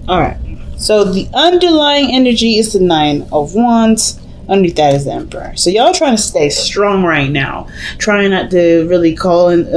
All right. So the underlying energy is the Nine of Wands. Underneath that is the Emperor. So y'all trying to stay strong right now. Trying not to really call in,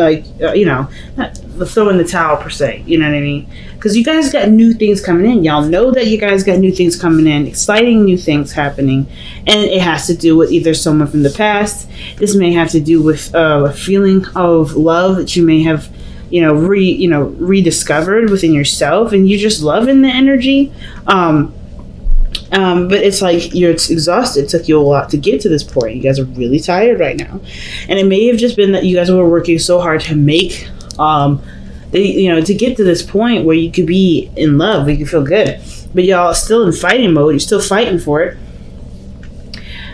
not throw in the towel per se. You know what I mean? Because you guys got new things coming in. Y'all know that you guys got new things coming in. Exciting new things happening. And it has to do with either someone from the past. This may have to do with a feeling of love that you may have rediscovered within yourself, and you're just loving the energy. But it's like you're exhausted. It took you a lot to get to this point. You guys are really tired right now, and it may have just been that you guys were working so hard to make, to get to this point where you could be in love, where you could feel good. But y'all still in fighting mode. You're still fighting for it.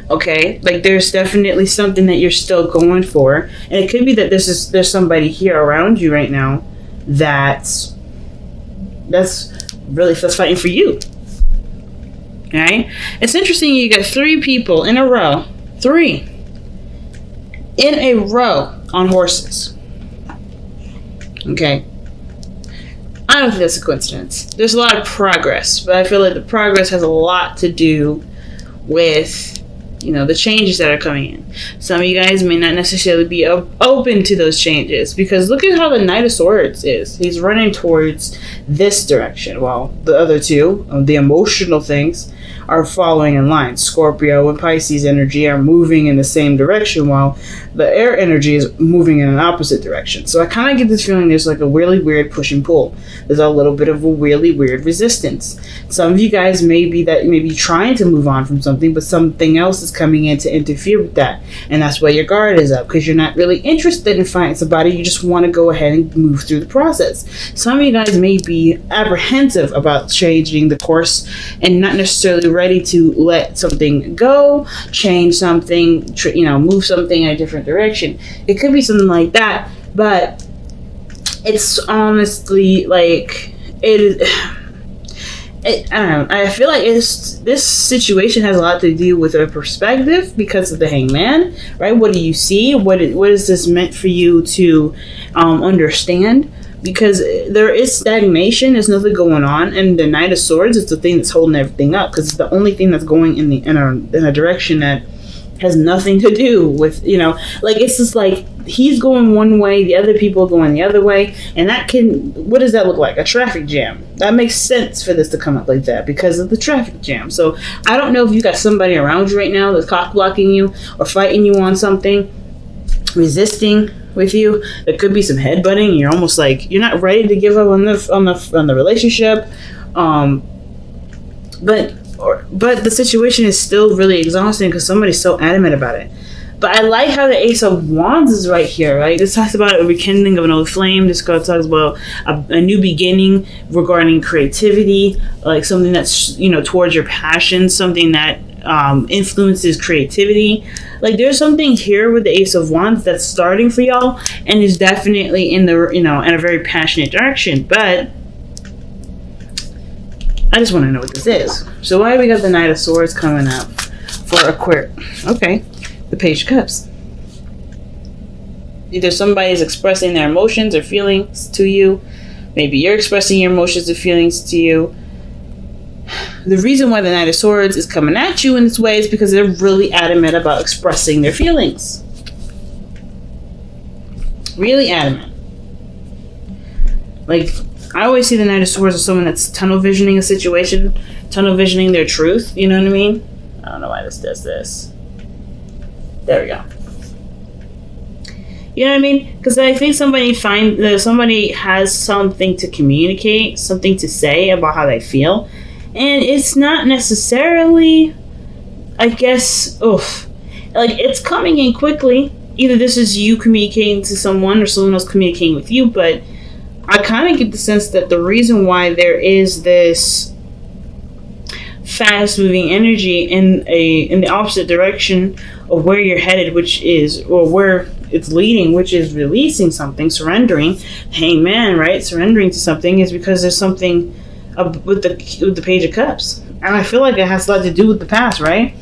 Okay, like there's definitely something that you're still going for, and it could be that there's somebody here around you right now that's fighting for you. Okay, it's interesting. You got 3 people in a row, 3 in a row on horses. Okay, I don't think that's a coincidence. There's a lot of progress, but I feel like the progress has a lot to do with the changes that are coming in. Some of you guys may not necessarily be open to those changes, because look at how the Knight of Swords is. He's running towards this direction, while the other 2, the emotional things, are following in line. Scorpio and Pisces energy are moving in the same direction, while the air energy is moving in an opposite direction. So I kind of get this feeling there's like a really weird push and pull. There's a little bit of a really weird resistance. Some of you guys may be trying to move on from something, but something else is coming in to interfere with that. And that's why your guard is up, because you're not really interested in finding somebody. You just want to go ahead and move through the process. Some of you guys may be apprehensive about changing the course and not necessarily ready to let something go, change something, move something in a different direction. It could be something like that, but it's honestly like I don't know. I feel like this situation has a lot to do with a perspective because of the Hangman, right? What do you see? What is this meant for you to understand? Because there is stagnation, there's nothing going on, and the Knight of Swords is the thing that's holding everything up, because it's the only thing that's going in a direction that has nothing to do with, it's just like he's going one way, the other people are going the other way, and what does that look like? A traffic jam. That makes sense for this to come up like that because of the traffic jam. So I don't know if you got somebody around you right now that's cock blocking you or fighting you on something, resisting with you. There could be some headbutting. You're almost like you're not ready to give up on the relationship, but the situation is still really exhausting because somebody's so adamant about it. But I like how the Ace of Wands is right here, right? This talks about a rekindling of an old flame. This card talks about a new beginning regarding creativity, like something that's, towards your passion, something that influences creativity. Like there's something here with the Ace of Wands that's starting for y'all and is definitely in the, in a very passionate direction. But I just want to know what this is. So why we got the Knight of Swords coming up for Aquarius? Okay. The Page of Cups. Either somebody's expressing their emotions or feelings to you. Maybe you're expressing your emotions or feelings to you. The reason why the Knight of Swords is coming at you in this way is because they're really adamant about expressing their feelings. Really adamant. Like, I always see the Knight of Swords as someone that's tunnel visioning a situation, tunnel visioning their truth, you know what I mean? I don't know why this does this. There we go. You know what I mean? Because I think somebody has something to communicate, something to say about how they feel. And it's not necessarily, I guess, like it's coming in quickly. Either this is you communicating to someone or someone else communicating with you, but I kind of get the sense that the reason why there is this fast moving energy in the opposite direction of where you're headed, or where it's leading, which is releasing something, surrendering, Hangman, right? Surrendering to something is because there's something with the Page of Cups. And I feel like it has a lot to do with the past, right?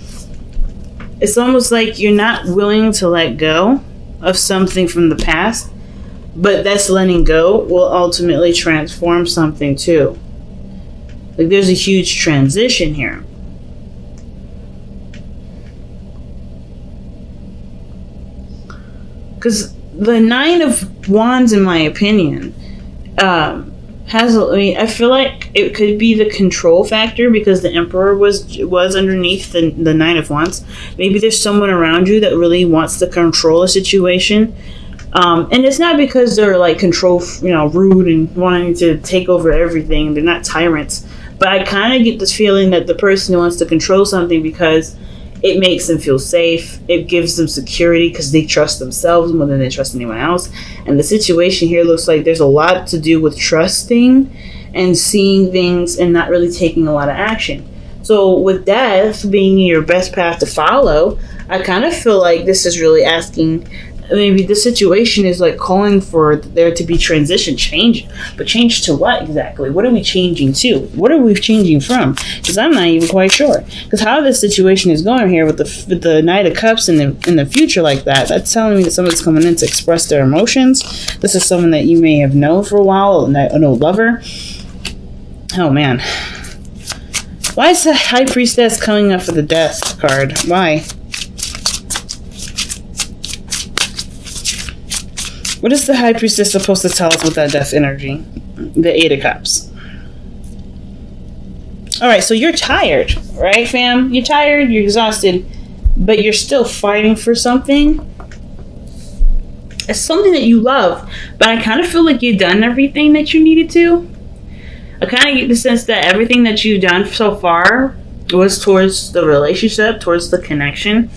It's almost like you're not willing to let go of something from the past, but that's letting go will ultimately transform something too. Like, there's a huge transition here. Because the Nine of Wands, in my opinion, I feel like it could be the control factor, because the Emperor was underneath the Nine of Wands. Maybe there's someone around you that really wants to control a situation. And it's not because they're like control, rude and wanting to take over everything. They're not tyrants. But I kind of get this feeling that the person wants to control something because it makes them feel safe. It gives them security because they trust themselves more than they trust anyone else. And the situation here looks like there's a lot to do with trusting and seeing things and not really taking a lot of action. So with death being your best path to follow, I kind of feel like this is really asking, maybe the situation is like calling for there to be transition, change. But change to what exactly? What are we changing to? What are we changing from? Because I'm not even quite sure. Because how this situation is going here with the Knight of Cups in the future like that, that's telling me that someone's coming in to express their emotions. This is someone that you may have known for a while, an old lover. Oh man. Why is the High Priestess coming up for the Death card? Why? What is the High Priestess supposed to tell us with that death energy? The Eight of Cups. Alright, so you're tired, right, fam? You're tired, you're exhausted, but you're still fighting for something. It's something that you love, but I kind of feel like you've done everything that you needed to. I kind of get the sense that everything that you've done so far was towards the relationship, towards the connection.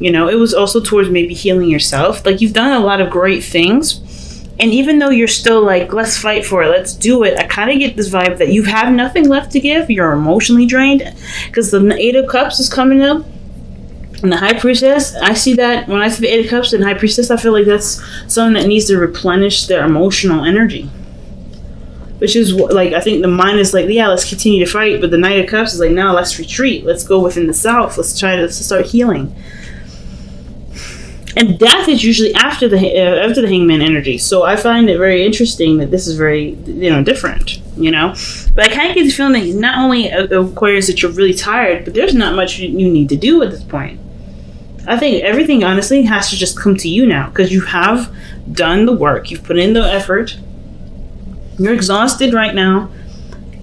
It was also towards maybe healing yourself. Like, you've done a lot of great things. And even though you're still like, let's fight for it, let's do it, I kind of get this vibe that you have nothing left to give. You're emotionally drained. Because the Eight of Cups is coming up. And the High Priestess, I see that when I see the Eight of Cups and High Priestess, I feel like that's someone that needs to replenish their emotional energy. Which is like, I think the mind is like, yeah, let's continue to fight. But the Knight of Cups is like, no, let's retreat. Let's go within the self. Let's try to start healing. And death is usually after the Hangman energy. So I find it very interesting that this is very, different, But I kind of get the feeling that not only Aquarius that you're really tired, but there's not much you need to do at this point. I think everything, honestly, has to just come to you now. Because you have done the work. You've put in the effort. You're exhausted right now.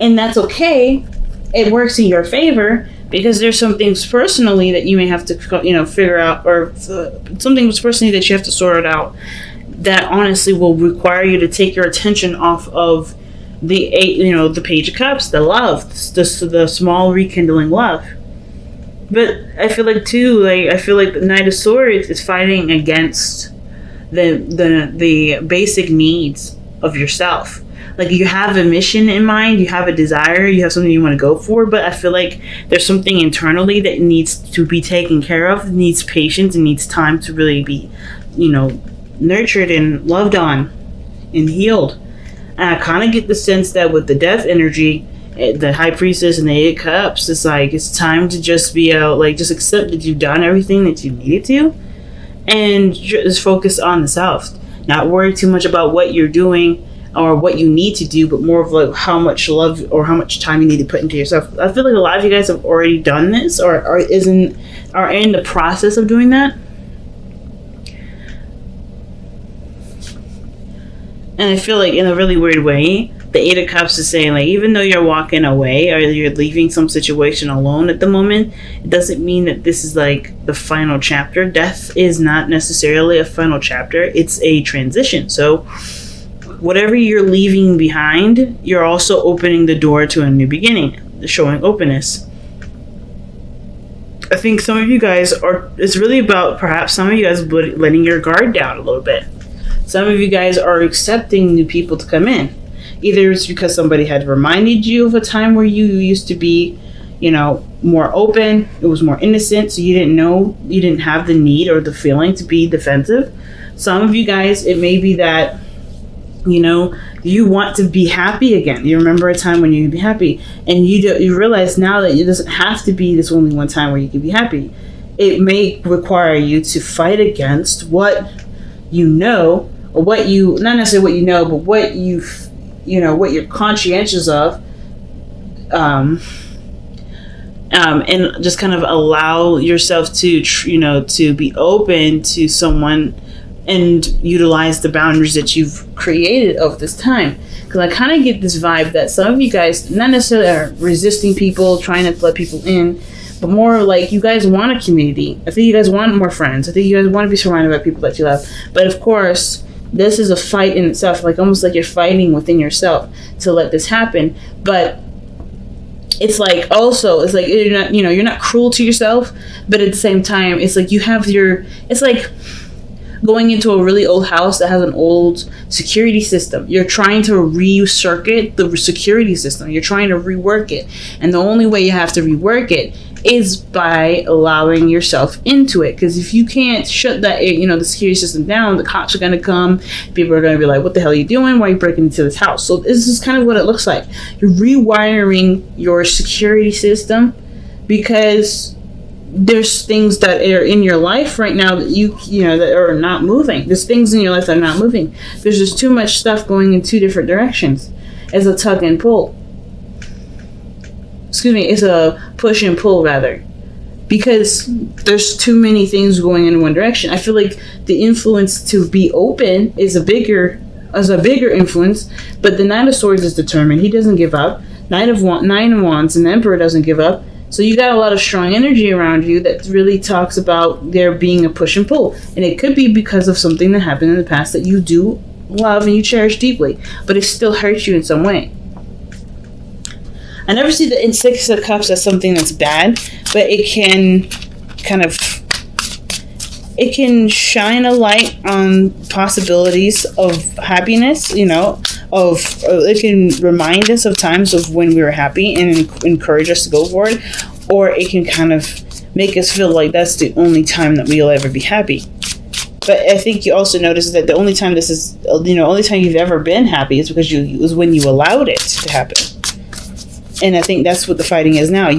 And that's okay. It works in your favor. Because there's some things personally that you may have to, figure out, or some things personally that you have to sort out that honestly will require you to take your attention off of the the Page of Cups, the love, the small rekindling love. But I feel like too, the Knight of Swords is fighting against the basic needs of yourself. Like, you have a mission in mind, you have a desire, you have something you want to go for, but I feel like there's something internally that needs to be taken care of, needs patience, and needs time to really be, nurtured and loved on and healed. And I kind of get the sense that with the death energy, the High Priestess and the Eight of Cups, it's like, it's time to just be just accept that you've done everything that you needed to, and just focus on the self. Not worry too much about what you're doing, or what you need to do, but more of like how much love or how much time you need to put into yourself. I feel like a lot of you guys have already done this, or are in the process of doing that. And I feel like in a really weird way, the Eight of Cups is saying, like, even though you're walking away or you're leaving some situation alone at the moment, it doesn't mean that this is like the final chapter. Death is not necessarily a final chapter. It's a transition. So whatever you're leaving behind, you're also opening the door to a new beginning, showing openness. I think some of you guys it's really about perhaps some of you guys letting your guard down a little bit. Some of you guys are accepting new people to come in. Either it's because somebody had reminded you of a time where you used to be, more open, it was more innocent, so you didn't have the need or the feeling to be defensive. Some of you guys, it may be that you want to be happy again. You remember a time when you could be happy, and you realize now that it doesn't have to be this only one time where you can be happy. It may require you to fight against what or what you, not necessarily what but what what you're conscientious of, and just kind of allow yourself to to be open to someone and utilize the boundaries that you've created over this time. Because I kind of get this vibe that some of you guys not necessarily are resisting people, trying to let people in, but more like you guys want a community. I think you guys want more friends. I think you guys want to be surrounded by people that you love. But of course, this is a fight in itself, like almost like you're fighting within yourself to let this happen. But it's like also, it's like you're not, you're not cruel to yourself, but at the same time, it's like you have it's like going into a really old house that has an old security system. You're trying to recircuit the security system. You're trying to rework it. And the only way you have to rework it is by allowing yourself into it. Because if you can't shut that, the security system down, the cops are going to come. People are going to be like, what the hell are you doing? Why are you breaking into this house? So this is kind of what it looks like. You're rewiring your security system because there's things that are in your life right now that that are not moving. There's things in your life that are not moving. There's just too much stuff going in two different directions. It's a tug and pull. It's a push and pull rather. Because there's too many things going in one direction. I feel like the influence to be open is a bigger influence, but the Knight of Swords is determined. He doesn't give up. Nine of Wands and the Emperor doesn't give up. So you got a lot of strong energy around you that really talks about there being a push and pull. And it could be because of something that happened in the past that you do love and you cherish deeply, but it still hurts you in some way. I never see the Six of Cups as something that's bad, but it can it can shine a light on possibilities of happiness, it can remind us of times of when we were happy and encourage us to go for it, or it can kind of make us feel like that's the only time that we'll ever be happy. But I think you also notice that the only time only time you've ever been happy is because it was when you allowed it to happen. And I think that's what the fighting is now.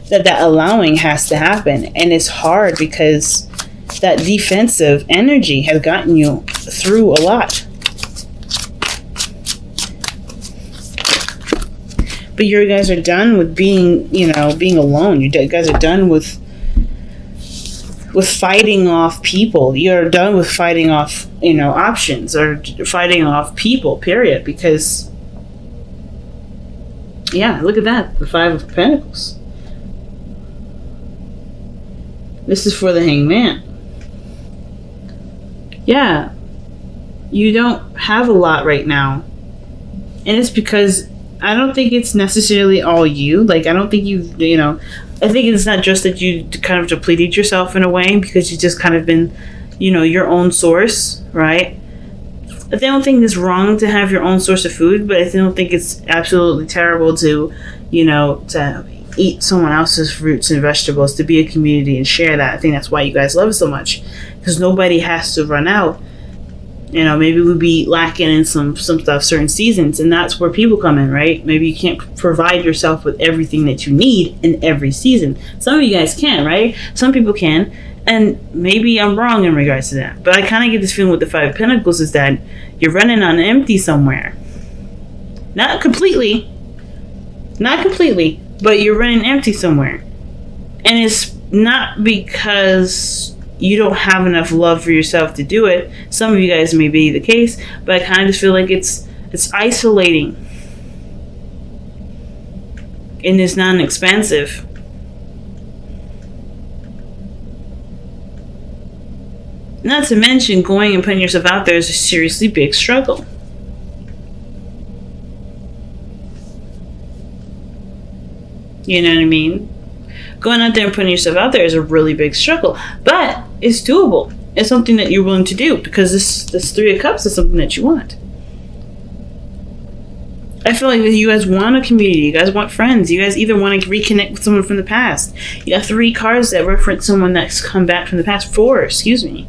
That allowing has to happen. And it's hard because that defensive energy has gotten you through a lot. But you guys are done with being alone. You guys are done with fighting off people. You're done with fighting off, options or fighting off people, period. Because, yeah, look at that. The Five of Pentacles. This is for the Hangman. Yeah. You don't have a lot right now. And it's because I don't think it's necessarily all you. Like, I don't think I think it's not just that you kind of depleted yourself in a way because you've just kind of been, your own source, right? I don't think it's wrong to have your own source of food, but I don't think it's absolutely terrible to, to eat someone else's fruits and vegetables, to be a community and share that. I think that's why you guys love it so much, because nobody has to run out. Maybe we'd be lacking in some stuff certain seasons, and that's where people come in, right? Maybe you can't provide yourself with everything that you need in every season. Some of you guys can, right? Some people can, and maybe I'm wrong in regards to that. But I kind of get this feeling with the Five of Pentacles is that you're running on empty somewhere. Not completely, but you're running empty somewhere. And it's not because you don't have enough love for yourself to do it. Some of you guys may be the case, but I kind of just feel like it's isolating. And it's non-expensive. Not to mention, going and putting yourself out there is a seriously big struggle. You know what I mean? Going out there and putting yourself out there is a really big struggle. But it's doable. It's something that you're willing to do because this Three of Cups is something that you want. I feel like you guys want a community. You guys want friends. You guys either want to reconnect with someone from the past. You got 3 cards that reference someone that's come back from the past. 4, excuse me.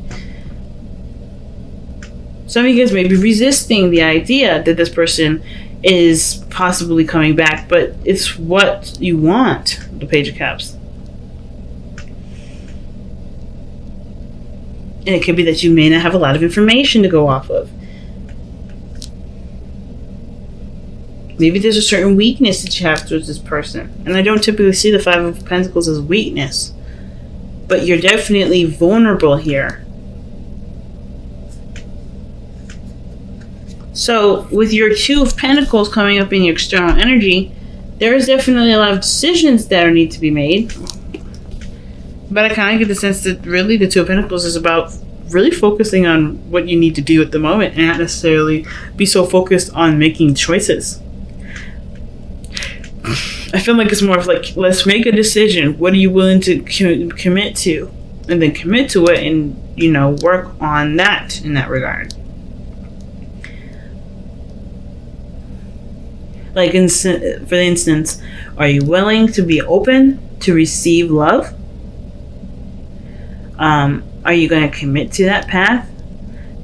Some of you guys may be resisting the idea that this person is possibly coming back, but it's what you want, the Page of Cups. And it could be that you may not have a lot of information to go off of. Maybe there's a certain weakness that you have towards this person. And I don't typically see the Five of Pentacles as weakness. But you're definitely vulnerable here. So, with your Two of Pentacles coming up in your external energy, there is definitely a lot of decisions that need to be made. But I kind of get the sense that really the Two of Pentacles is about really focusing on what you need to do at the moment and not necessarily be so focused on making choices. I feel like it's more of like, let's make a decision. What are you willing to commit to? And then commit to it and, you know, work on that in that regard. Like, for instance, are you willing to be open to receive love? Are you going to commit to that path?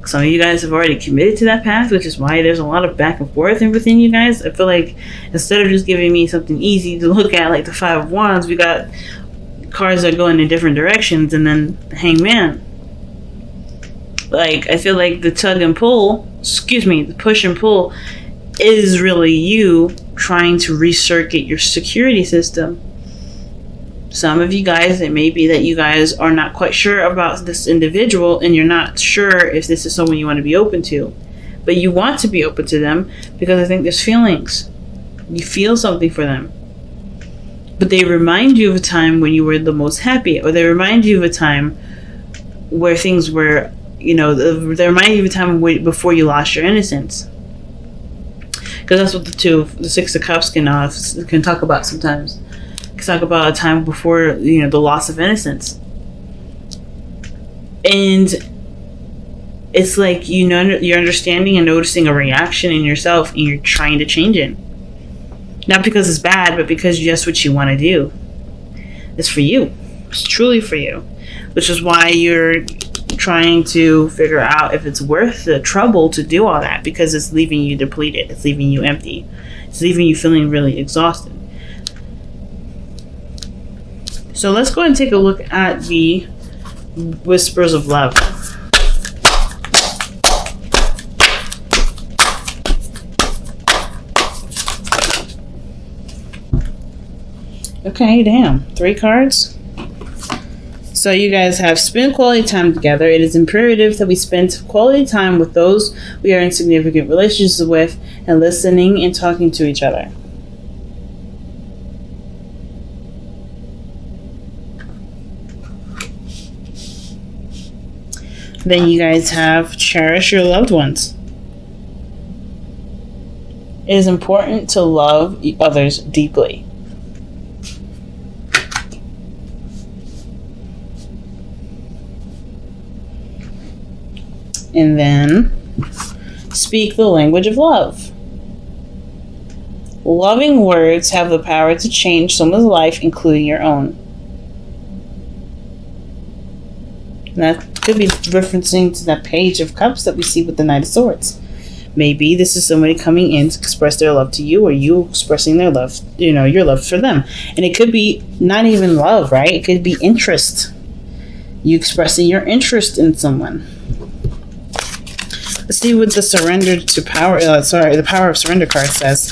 Some of you guys have already committed to that path, which is why there's a lot of back and forth within you guys. I feel like instead of just giving me something easy to look at, like the Five of Wands, we got cards that go in different directions, and then Hangman. Like, I feel like the tug and pull, the push and pull, is really you trying to recircuit your security system. Some of you guys, it may be that you guys are not quite sure about this individual and you're not sure if this is someone you want to be open to. But you want to be open to them because I think there's feelings. You feel something for them. But they remind you of a time when you were the most happy, or they remind you of a time where things were, you know, they remind you of a time before you lost your innocence. Because that's what the Six of Cups can talk about sometimes. Talk about a time before, you know, the loss of innocence. And it's like, you know, you're understanding and noticing a reaction in yourself and you're trying to change it. Not because it's bad, but because that's what you want to do. It's for you. It's truly for you. Which is why you're trying to figure out if it's worth the trouble to do all that, because it's leaving you depleted. It's leaving you empty. It's leaving you feeling really exhausted. So let's go and take a look at the Whispers of Love. Okay, damn. 3 cards. So you guys have spent quality time together. It is imperative that we spend quality time with those we are in significant relationships with and listening and talking to each other. Then you guys have cherish your loved ones. It is important to love others deeply. And then speak the language of love. Loving words have the power to change someone's life, including your own. And that could be referencing to that Page of Cups that we see with the Knight of Swords. Maybe this is somebody coming in to express their love to you, or you expressing their love, you know, your love for them. And it could be not even love, right? It could be interest. You expressing your interest in someone. Let's see what the surrender to power, the power of surrender card says.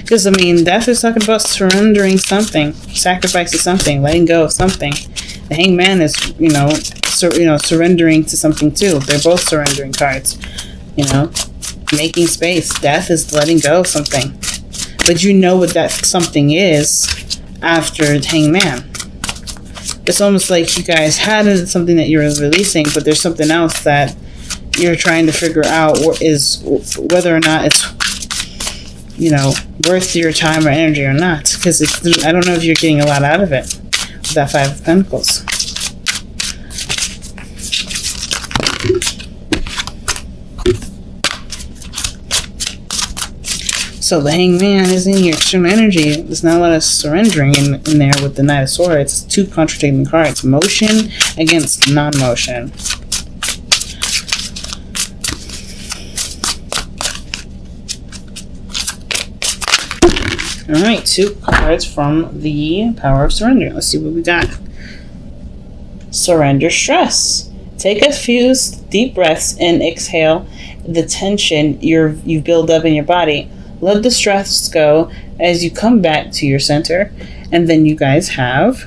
Because, I mean, Death is talking about surrendering something, sacrificing something, letting go of something. The Hangman is, surrendering to something too. They're both surrendering cards. You know, making space. Death is letting go of something. But you know what that something is after Hangman. It's almost like you guys had something that you're releasing, but there's something else that you're trying to figure out whether or not it's, you know, worth your time or energy or not. Because I don't know if you're getting a lot out of it with that Five of Pentacles. So the Hangman is in your external energy. There's not a lot of surrendering in there with the Knight of Swords. It's 2 contradicting cards. Motion against non-motion. Alright, 2 cards from the Power of Surrender. Let's see what we got. Surrender stress. Take a few deep breaths and exhale. the tension you build up in your body. Let the stress go as you come back to your center. And then you guys have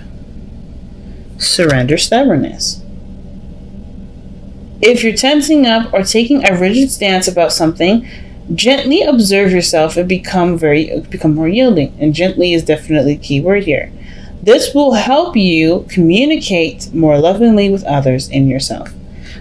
surrender stubbornness. If you're tensing up or taking a rigid stance about something, gently observe yourself and become more yielding. And gently is definitely the key word here. This will help you communicate more lovingly with others and yourself.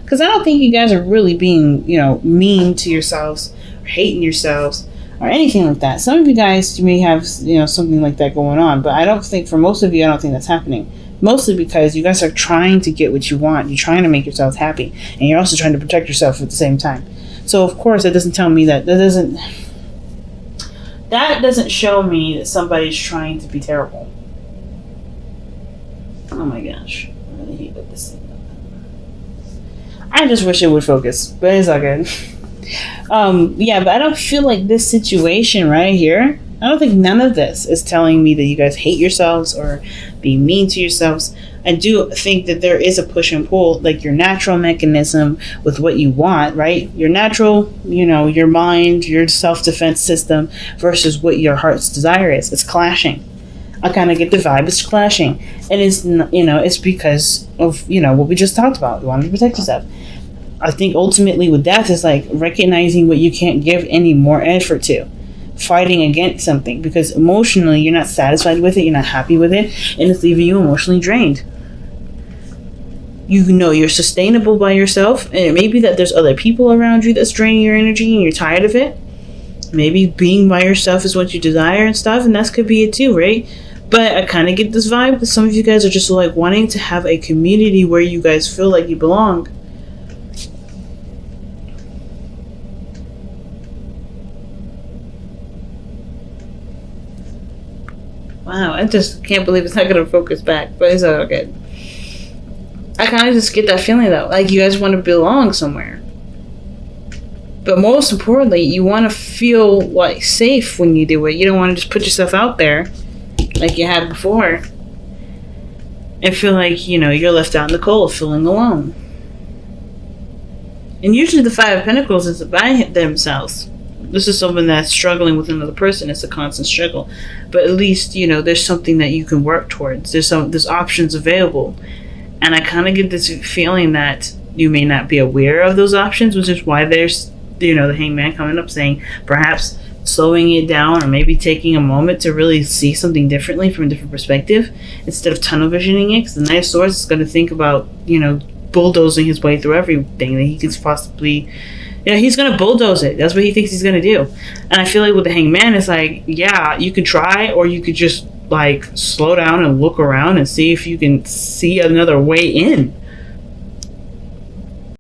Because I don't think you guys are really being, mean to yourselves or hating yourselves or anything like that. Some of you guys may have, something like that going on, but I don't think, for most of you, I don't think that's happening. Mostly because you guys are trying to get what you want. You're trying to make yourselves happy, and you're also trying to protect yourself at the same time. So of course, that doesn't tell me that doesn't show me that somebody's trying to be terrible. Oh my gosh, I really hate what this thing. I just wish it would focus, but it's all good. But I don't feel like this situation right here, I don't think none of this is telling me that you guys hate yourselves or be mean to yourselves. I do think that there is a push and pull, like your natural mechanism with what you want, right? Your natural, your mind, your self-defense system versus what your heart's desire is. It's clashing. I kind of get the vibe it's clashing. And it's because of, what we just talked about. You want to protect yourself. I think ultimately with death is like recognizing what you can't give any more effort to. Fighting against something because emotionally you're not satisfied with it, you're not happy with it, and it's leaving you emotionally drained. You're sustainable by yourself, and it may be that there's other people around you that's draining your energy and you're tired of it. Maybe being by yourself is what you desire and stuff, and that could be it too, right? But I kind of get this vibe that some of you guys are just like wanting to have a community where you guys feel like you belong. Wow, I just can't believe it's not going to focus back, but it's all good. I kind of just get that feeling though, like you guys want to belong somewhere. But most importantly, you want to feel like safe when you do it. You don't want to just put yourself out there like you had before and feel like, you're left out in the cold, feeling alone. And usually the Five of Pentacles is by themselves. This is someone that's struggling with another person. It's a constant struggle. But at least, there's something that you can work towards. There's options available. And I kind of get this feeling that you may not be aware of those options, which is why there's, the Hangman coming up saying perhaps slowing it down or maybe taking a moment to really see something differently from a different perspective instead of tunnel visioning it. Because the Knight of Swords is going to think about, bulldozing his way through everything that he could possibly... he's going to bulldoze it. That's what he thinks he's going to do. And I feel like with the Hangman, it's like, yeah, you could try, or you could just, slow down and look around and see if you can see another way in.